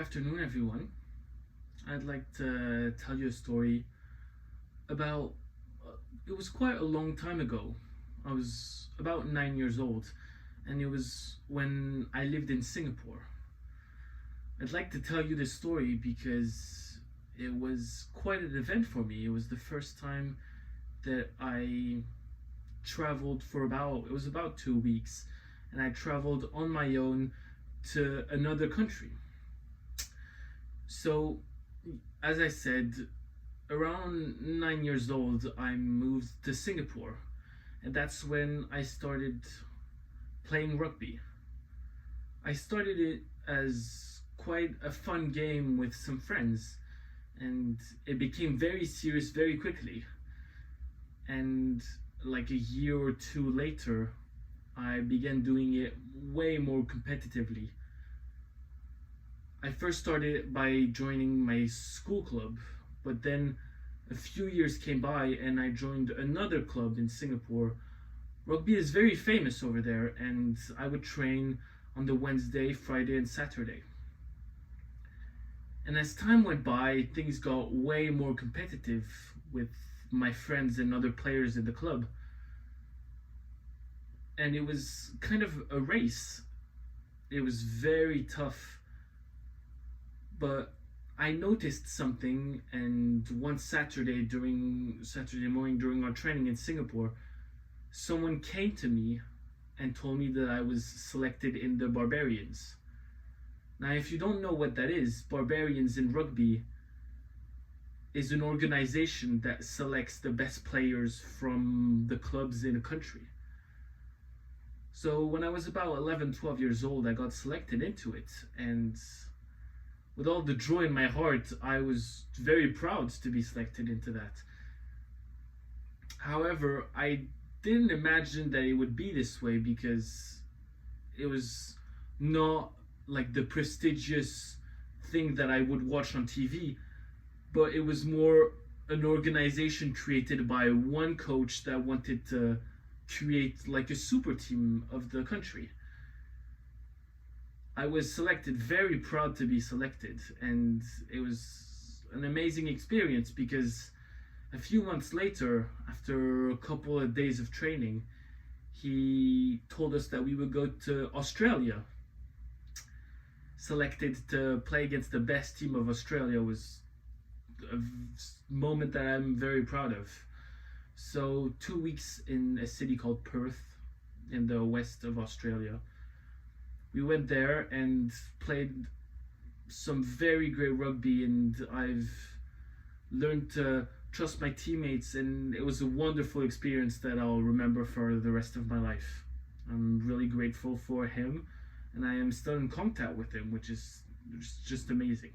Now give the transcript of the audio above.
Good afternoon, everyone. I'd like to tell you a story about it was quite a long time ago. I was about 9 years old, and it was when I lived in Singapore. I'd like to tell you this story because it was quite an event for me. It was the first time that I traveled for it was about 2 weeks, and I traveled on my own to another country. So, as I said, around 9 years old, I moved to Singapore, and that's when I started playing rugby. I started it as quite a fun game with some friends, and it became very serious very quickly. And like a year or two later, I began doing it way more competitively. I first started by joining my school club, but then a few years came by and I joined another club in Singapore. Rugby is very famous over there, and I would train on the Wednesday, Friday, and Saturday. And as time went by, things got way more competitive with my friends and other players in the club. And it was kind of a race. It was very tough, but I noticed something, and one Saturday morning during our training in Singapore, someone came to me and told me that I was selected in the Barbarians. Now, if you don't know what that is, Barbarians in rugby is an organization that selects the best players from the clubs in a country. So when I was about 11, 12 years old, I got selected into it, and with all the joy in my heart, I was very proud to be selected into that. However, I didn't imagine that it would be this way, because it was not like the prestigious thing that I would watch on TV, but it was more an organization created by one coach that wanted to create like a super team of the country. I was selected, very proud to be selected, and it was an amazing experience because a few months later, after a couple of days of training, he told us that we would go to Australia. Selected to play against the best team of Australia was a moment that I'm very proud of. So 2 weeks in a city called Perth in the west of Australia. We went there and played some very great rugby, and I've learned to trust my teammates, and it was a wonderful experience that I'll remember for the rest of my life. I'm really grateful for him, and I am still in contact with him, which is just amazing.